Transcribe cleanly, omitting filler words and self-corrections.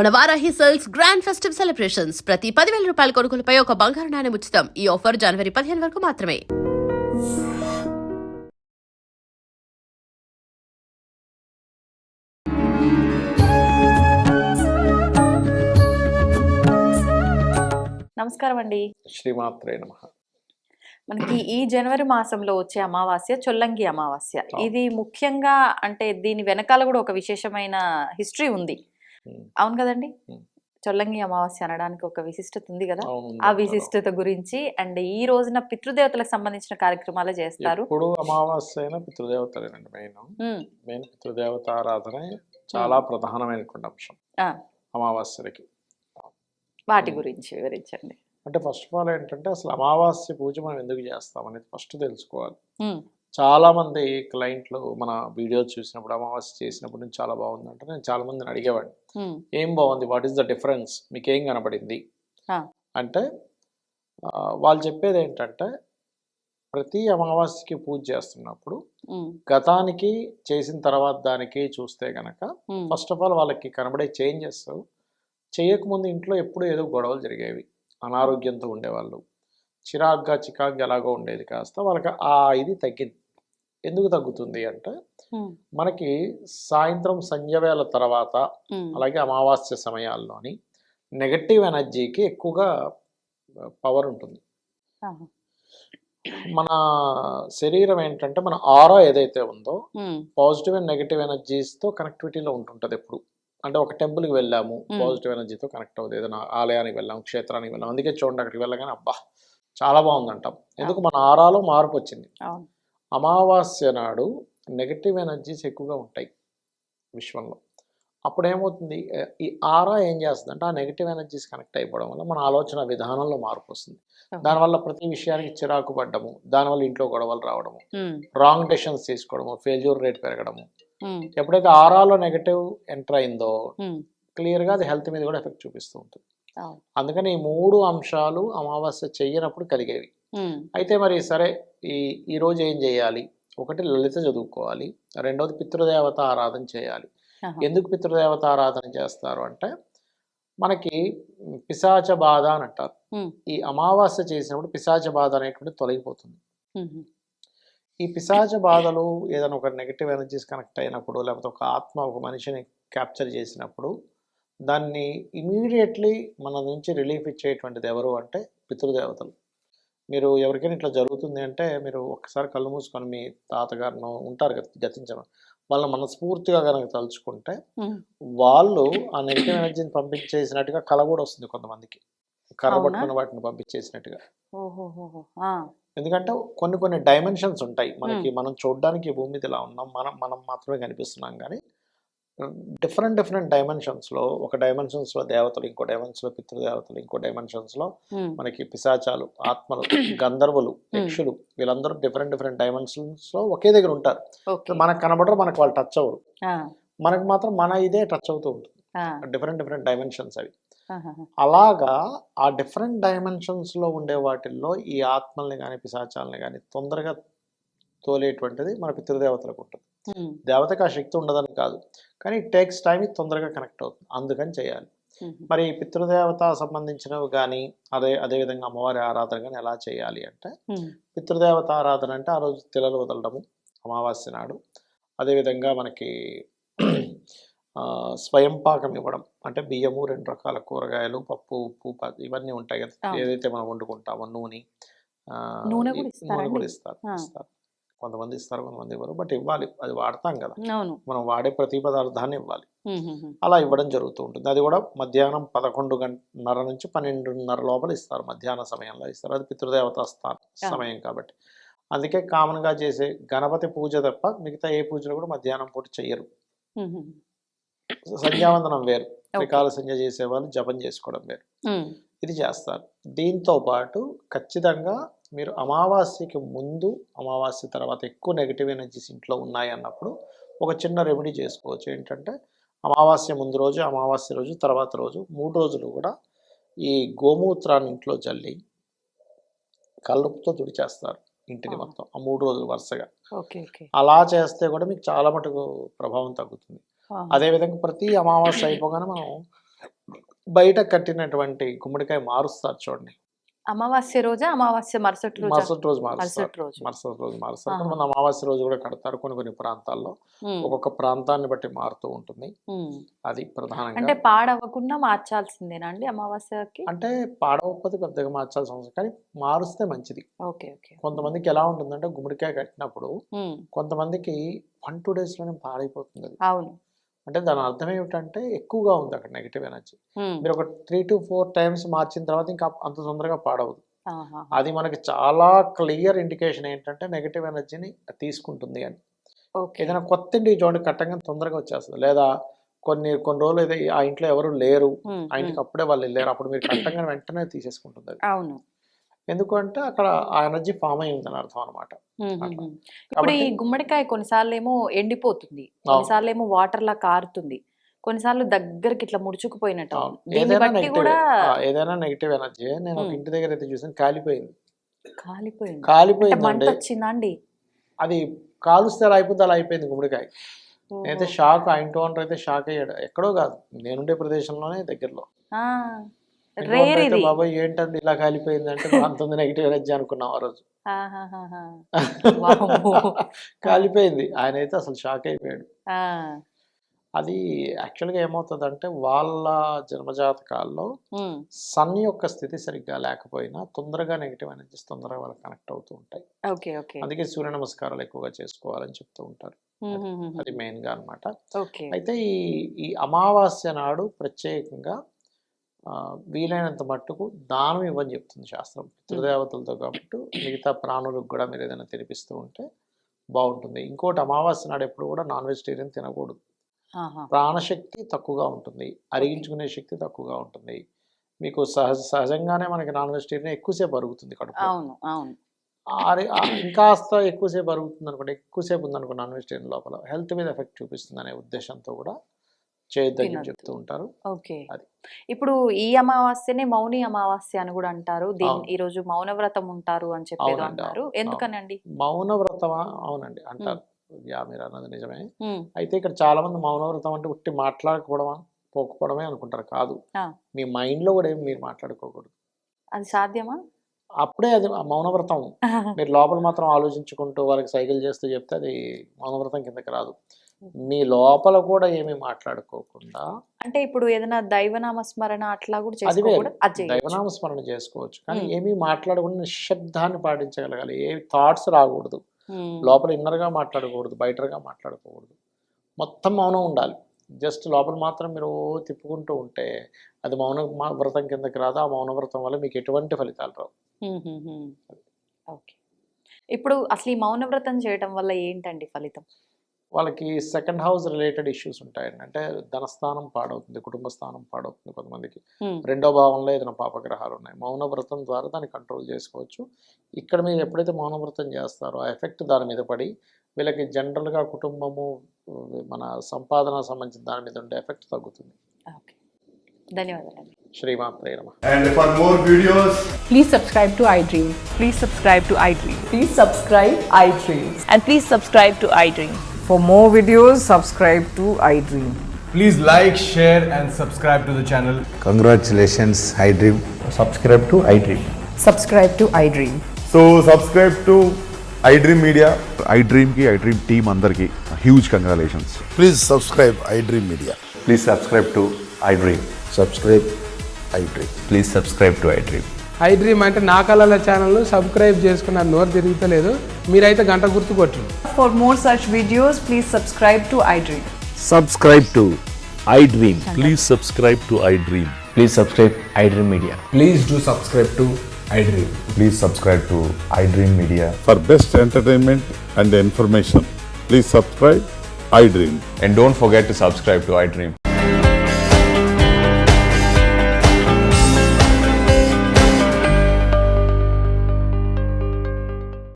మన Varahi sales grand festive celebrations ప్రతి 10,000 రూపాయల కొనుగోలుపై ఒక బంగారు నాణెం ఉచితం. ఈ ఆఫర్ జనవరి 15 వరకు మాత్రమే. నమస్కారం అండి. శ్రీమాత్రే నమః. మనకి ఈ జనవరి మాసంలో వచ్చే అమావాస్య చొల్లంగి అమావాస్య. ఇది ముఖ్యంగా అంటే దీని వెనకాల కూడా ఒక విశేషమైన హిస్టరీ ఉంది. అవును కదండి? చొల్లంగి అమావాస్య అనడానికి ఒక విశిష్టత ఉంది కదా. ఆ విశిష్టత గురించి అండ్ ఈ రోజున పితృదేవతలకు సంబంధించిన కార్యక్రమాలు చేస్తారు. ఇప్పుడు అమావాస్య అయినా పితృదేవతలేనండి. మెయిన్ పితృదేవత ఆరాధన చాలా ప్రధానమైనటువంటి అంశం అమావాస్యలకి. వాటి గురించి వివరించండి. అంటే ఫస్ట్ ఆఫ్ ఆల్ ఏంటంటే అసలు అమావాస్య పూజ మనం ఎందుకు చేస్తాం అనేది ఫస్ట్ తెలుసుకోవాలి. చాలా మంది క్లయింట్లు మన వీడియోస్ చూసినప్పుడు అమావాస్య చేసినప్పుడు నుంచి చాలా బాగుందంటే నేను చాలా మందిని అడిగేవాడిని, ఏం బాగుంది, వాట్ ఈస్ ద డిఫరెన్స్, మీకేం కనబడింది అంటే వాళ్ళు చెప్పేది ఏంటంటే ప్రతి అమావాస్యకి పూజ చేస్తున్నప్పుడు గతానికి చేసిన తర్వాత దానికి చూస్తే గనక ఫస్ట్ ఆఫ్ ఆల్ వాళ్ళకి కనబడే చేంజెస్, చేయకముందు ఇంట్లో ఎప్పుడు ఏదో గొడవలు జరిగేవి, అనారోగ్యంతో ఉండేవాళ్ళు, చికాగ్గా ఎలాగో ఉండేది, కాస్త వాళ్ళకి ఆ ఇది తగ్గింది. ఎందుకు తగ్గుతుంది అంటే మనకి సాయంత్రం సంధ్యవేళ తర్వాత అలాగే అమావాస్య సమయాల్లోని నెగటివ్ ఎనర్జీకి ఎక్కువగా పవర్ ఉంటుంది. మన శరీరం ఏంటంటే మన ఆరా ఏదైతే ఉందో పాజిటివ్ అండ్ నెగటివ్ ఎనర్జీస్తో కనెక్టివిటీలో ఉంటుంటుంది ఎప్పుడు. అంటే ఒక టెంపుల్కి వెళ్ళాము, పాజిటివ్ ఎనర్జీతో కనెక్ట్ అవుతుంది. ఏదైనా ఆలయానికి వెళ్ళాము, క్షేత్రానికి వెళ్ళాము, అందుకే చూడండి అక్కడికి వెళ్ళగానే అబ్బా చాలా బాగుంది అంటాం. ఎందుకు? మన ఆరాలో మార్పు వచ్చింది. అమావాస్య నాడు నెగటివ్ ఎనర్జీస్ ఎక్కువగా ఉంటాయి విశ్వంలో. అప్పుడు ఏమవుతుంది, ఈ ఆరా ఏం చేస్తుంది అంటే ఆ నెగటివ్ ఎనర్జీస్ కనెక్ట్ అయిపోవడం వల్ల మన ఆలోచన విధానంలో మార్పు వస్తుంది. దానివల్ల ప్రతి విషయానికి చిరాకు పడ్డము, దానివల్ల ఇంట్లో గొడవలు రావడము, రాంగ్ డెసిషన్స్ తీసుకోవడము, ఫెయిల్యూర్ రేట్ పెరగడము. ఎప్పుడైతే ఆరాలో నెగటివ్ ఎంటర్ అయిందో క్లియర్గా అది హెల్త్ మీద కూడా ఎఫెక్ట్ చూపిస్తూ ఉంటుంది. అందుకని ఈ మూడు అంశాలు అమావాస్య చెయ్యనప్పుడు కలిగేవి. అయితే మరి సరే ఈ రోజు ఏం చేయాలి? ఒకటి లలిత చదువుకోవాలి, రెండవది పితృదేవత ఆరాధన చేయాలి. ఎందుకు పితృదేవత ఆరాధన చేస్తారు అంటే మనకి పిశాచ బాధ అని అంటారు. ఈ అమావాస్య చేసినప్పుడు పిశాచ బాధ అనేటువంటి తొలగిపోతుంది. ఈ పిశాచ బాధలు ఏదైనా ఒక నెగటివ్ ఎనర్జీస్ కనెక్ట్ అయినప్పుడు, లేకపోతే ఒక ఆత్మ ఒక మనిషిని క్యాప్చర్ చేసినప్పుడు దాన్ని ఇమీడియట్లీ మన నుంచి రిలీఫ్ ఇచ్చేటువంటిది ఎవరు అంటే పితృదేవతలు. మీరు ఎవరికైనా ఇట్లా జరుగుతుంది అంటే మీరు ఒక్కసారి కళ్ళు మూసుకొని మీ తాతగారినో ఉంటారు కదా గతించడం, వాళ్ళని మనస్ఫూర్తిగా కనుక తలుచుకుంటే వాళ్ళు ఆ నెగిటివ్ ఎనర్జీని పంపించేసినట్టుగా కళ కూడా వస్తుంది కొంతమందికి, కర్రబట్టుకున్న వాటిని పంపించేసినట్టుగా. ఎందుకంటే కొన్ని డైమెన్షన్స్ ఉంటాయి మనకి. మనం చూడడానికి భూమి మీద ఇలా ఉన్నాం, మనం మాత్రమే కనిపిస్తున్నాం, కానీ డిఫరెంట్ డైమెన్షన్స్లో, ఒక డైమెన్షన్స్లో దేవతలు, ఇంకో డైమెన్షన్స్లో పితృదేవతలు, ఇంకో డైమెన్షన్స్లో మనకి పిశాచాలు, ఆత్మలు, గంధర్వులు, యక్షులు, వీళ్ళందరూ డిఫరెంట్ డైమెన్షన్స్లో ఒకే దగ్గర ఉంటారు. మనకు కనబడరు, మనకు వాళ్ళు టచ్ అవ్వరు, మనకు మాత్రం మన ఇదే టచ్ అవుతూ ఉంటుంది. డిఫరెంట్ డైమెన్షన్స్ అవి. అలాగా ఆ డిఫరెంట్ డైమెన్షన్స్లో ఉండే వాటిల్లో ఈ ఆత్మల్ని కానీ పిశాచాలని కానీ తొందరగా తోలేటువంటిది మన పితృదేవతలకు ఉంటుంది. దేవతకు ఆ శక్తి ఉండదని కాదు, కానీ ఇట్ టేక్స్ టైం, ఇది తొందరగా కనెక్ట్ అవుతుంది, అందుకని చేయాలి. మరి పితృదేవత సంబంధించినవి కానీ అదేవిధంగా అమ్మవారి ఆరాధన కానీ ఎలా చేయాలి అంటే పితృదేవత ఆరాధన అంటే ఆ రోజు తిలలు వదలడము అమావాస్య నాడు. అదేవిధంగా మనకి స్వయం పాకం ఇవ్వడం అంటే బియ్యము, 2 రకాల కూరగాయలు, పప్పు, ఉప్పు, ఇవన్నీ ఉంటాయి కదా, ఏదైతే మనం వండుకుంటామో నూనె కూడా ఇస్తారు. కొంతమంది ఇస్తారు, కొంతమంది ఇవ్వరు, బట్ ఇవ్వాలి, అది వాడతాం కదా, మనం వాడే ప్రతి పదార్థాన్ని ఇవ్వాలి. అలా ఇవ్వడం జరుగుతూ ఉంటుంది. అది కూడా మధ్యాహ్నం 11:30 నుంచి 12:30 లోపల ఇస్తారు, మధ్యాహ్న సమయంలో ఇస్తారు. అది పితృదేవత సమయం కాబట్టి. అందుకే కామన్గా చేసే గణపతి పూజ తప్ప మిగతా ఏ పూజలు కూడా మధ్యాహ్నం పూట చెయ్యరు. సంధ్యావందనం వేరు, త్రికాల సంధ్య చేసేవాళ్ళు జపం చేసుకోవడం వేరు, ఇది చేస్తారు. దీంతో పాటు ఖచ్చితంగా మీరు అమావాస్యకి ముందు, అమావాస్య తర్వాత ఎక్కువ నెగిటివ్ ఎనర్జీస్ ఇంట్లో ఉన్నాయి అన్నప్పుడు ఒక చిన్న రెమెడీ చేసుకోవచ్చు. ఏంటంటే అమావాస్య ముందు రోజు, అమావాస్య రోజు, తర్వాత రోజు 3 రోజులు కూడా ఈ గోమూత్రాన్ని ఇంట్లో జల్లి కల్లుపుతో తుడిచేస్తారు ఇంటిని మొత్తం, ఆ 3 రోజులు వరుసగా. అలా చేస్తే కూడా మీకు చాలా మటుకు ప్రభావం తగ్గుతుంది. అదేవిధంగా ప్రతి అమావాస్య అయిపోగానే మనం బయట కట్టినటువంటి గుమ్మడికాయ మారుస్తారు చూడండి, అమావాస్య రోజా, అమావాస్య మరుసటి రోజా? మరుసటి రోజు మారుస్తారు, మరుసటి రోజు. మరుసటి రోజు మారుస్తారు. కొంతమంది అమావాస్య రోజు కూడా కడతారు, కొన్ని ప్రాంతాల్లో ఒక్కొక్క ప్రాంతాన్ని బట్టి మారుతూ ఉంటుంది. అది అంటే ప్రధానంగా పాడవకుండా మార్చాల్సిందేనా అండి అమావాస్యకి? అంటే పాడవకపోతే పెద్దగా మార్చాల్సిన అవసరం, కానీ మారుస్తే మంచిది. Okay okay. కొంతమందికి ఎలా ఉంటుందంటే గుమ్మడికాయ కట్టినప్పుడు కొంతమందికి 1-2 days లోనే పాడైపోతుంది అది. అవును. అంటే దాని అర్థం ఏమిటంటే ఎక్కువగా ఉంది అక్కడ నెగిటివ్ ఎనర్జీ. మీరు ఒక 3 to 4 times మార్చిన తర్వాత ఇంకా అంత తొందరగా పాడవదు. అది మనకి చాలా క్లియర్ ఇండికేషన్ ఏంటంటే నెగిటివ్ ఎనర్జీని తీసుకుంటుంది అని. ఏదైనా కొత్త ఇంటికి చూడండి, కట్టంగా తొందరగా వచ్చేస్తుంది. లేదా కొన్ని రోజులు అయితే ఆ ఇంట్లో ఎవరు లేరు, ఆ ఇంటికి అప్పుడే వాళ్ళు వెళ్ళారు, అప్పుడు మీరు కట్టంగా వెంటనే తీసేసుకుంటుంది అది. అవును. ఎందుకంటే అక్కడ ఆ ఎనర్జీ ఫామ్ అయి ఉందని అర్థం అనమాట. ఇప్పుడు ఈ గుమ్మడికాయ కొన్నిసార్లు ఏమో ఎండిపోతుంది, కొన్నిసార్లు ఏమో వాటర్ లా కారుతుంది, కొన్నిసార్లు దగ్గరికి ఇట్లా ముడుచుకుపోయినట్టు. దీన్ని బట్టి కూడా ఏదైనా నెగిటివ్ ఎనర్జీ. నేను ఒక ఇంటి దగ్గర అయితే చూసాను, కాలిపోయింది. మంట వచ్చిందా అండి? అది కాలుస్తే అలా అయిపోతే అలా అయిపోయింది గుమ్మడికాయ. నేనైతే షాక్, ఆ ఇంటి ఓనర్ అయితే షాక్ అయ్యాడు. ఎక్కడో కాదు, నేనుండే ప్రదేశంలోనే దగ్గరలో. బాబాయ్ ఏంటంటే ఇలా కాలిపోయింది అంటే అంత నెగిటివ్ ఎనర్జీ అనుకున్నాం ఆ రోజు. కాలిపోయింది. ఆయన అయితే అసలు షాక్ అయిపోయాడు. అది యాక్చువల్గా ఏమవుతుందంటే వాళ్ళ జన్మజాతకాల్లో సన్ యొక్క స్థితి సరిగ్గా లేకపోయినా తొందరగా నెగిటివ్ ఎనర్జీస్ తొందరగా వాళ్ళకి కనెక్ట్ అవుతూ ఉంటాయి. అందుకే సూర్య నమస్కారాలు ఎక్కువగా చేసుకోవాలని చెప్తూ ఉంటారు. అది మెయిన్ గా అనమాట. అయితే ఈ అమావాస్య నాడు ప్రత్యేకంగా వీలైనంత మట్టుకు దానం ఇవ్వని చెప్తుంది శాస్త్రం, పితృదేవతలతో కాబట్టి మిగతా ప్రాణులకు కూడా మీరు ఏదైనా తినిపిస్తూ ఉంటే బాగుంటుంది. ఇంకోటి, అమావాస్య నాడు ఎప్పుడు కూడా నాన్ వెజిటేరియన్ తినకూడదు. ప్రాణశక్తి తక్కువగా ఉంటుంది, అరిగించుకునే శక్తి తక్కువగా ఉంటుంది. మీకు సహజంగానే మనకి నాన్ వెజిటేరియన్ ఎక్కువసేపు అరుగుతుంది కడుపు. ఇంకాస్త ఎక్కువసేపు అరుగుతుంది అనుకోండి, ఎక్కువసేపు ఉందనుకో నాన్ వెజిటేరియన్ లోపల హెల్త్ మీద ఎఫెక్ట్ చూపిస్తుంది అనే ఉద్దేశంతో కూడా చేయొద్దని చెప్తూ ఉంటారు. అది ఇప్పుడు ఈ అమావాస్యనే మౌని అమావాస్య అని కూడా అంటారు. ఈ రోజు మౌన వ్రతం ఉంటారు అని చెప్పేది అంటారు. ఎందుకనండి మౌన వ్రతమా? అవునండి అంటారు. మీరు అన్నది నిజమే. అయితే ఇక్కడ చాలా మంది మౌనవ్రతం అంటే ఉట్టి పోకపోవడమే అనుకుంటారు. కాదు, మీ మైండ్ లో కూడా ఏమి మీరు మాట్లాడుకోకూడదు. అది సాధ్యమా? అప్పుడే అది మౌనవ్రతం. మీరు లోపల మాత్రం ఆలోచించుకుంటూ వాళ్ళకి సైకిల్ చేస్తూ చెప్తే అది మౌనవ్రతం కిందకి రాదు. మీ లోపల కూడా ఏమి మాట్లాడుకోకుండా, అంటే ఇప్పుడు ఏదైనా దైవనామస్మరణ అట్లా కూడా దైవనామస్మరణ చేసుకోవచ్చు, కానీ ఏమీ మాట్లాడకుండా నిశ్శబ్దాన్ని పాటించగలగాలి. ఏ థాట్స్ రాకూడదు, లోపల ఇన్నర్గా మాట్లాడకూడదు, బయటగా మాట్లాడకూడదు, మొత్తం మౌనం ఉండాలి. జస్ట్ లోపల మాత్రం మీరు తిప్పుకుంటూ ఉంటే అది మౌన వ్రతం కిందకి రాదు. ఆ మౌన వ్రతం వల్ల మీకు ఎటువంటి ఫలితాలు రావు. ఇప్పుడు అసలు ఈ మౌన వ్రతం చేయడం వల్ల ఏంటండి ఫలితం? వాళ్ళకి సెకండ్ హౌస్ రిలేటెడ్ ఇష్యూస్ ఉంటాయండి. అంటే ధనస్థానం పాడవుతుంది, కుటుంబ స్థానం పాడవుతుంది. కొంతమందికి రెండో భావంలో ఏదైనా పాపగ్రహాలు ఉన్నాయి. మౌన వ్రతం ద్వారా దాన్ని కంట్రోల్ చేసుకోవచ్చు. ఇక్కడ మీరు ఎప్పుడైతే మౌన వ్రతం చేస్తారో ఆ ఎఫెక్ట్ దాని మీద పడి వీళ్ళకి జనరల్గా కుటుంబము, మన సంపాదన సంబంధించిన దాని మీద ఉండే ఎఫెక్ట్ తగ్గుతుంది. ధన్యవాదాలు. శ్రీమాత్రే నమః. And for more videos, please subscribe to iDream. Please subscribe to iDream. Please subscribe iDream. And please subscribe to iDream. For more videos, subscribe to iDream. please like, share and subscribe to the channel. Congratulations, iDream. Subscribe to iDream. Subscribe to iDream. So subscribe to iDream Media. iDream ki iDream team andarki huge congratulations. Please subscribe iDream Media. Please subscribe to iDream. Subscribe iDream. Please subscribe to iDream. iDream అంటే నా కళల channel subscribe చేసుకున్న నోరు తిరుగుతలేదు, మీరైతే గంట గుర్తు కొట్టండి. For more such videos, please subscribe to iDream. Subscribe to iDream. Please subscribe to iDream. Please subscribe iDream Media. Please do subscribe to iDream. Please subscribe to iDream Media. For best entertainment and information, please subscribe iDream. And don't forget to subscribe to iDream.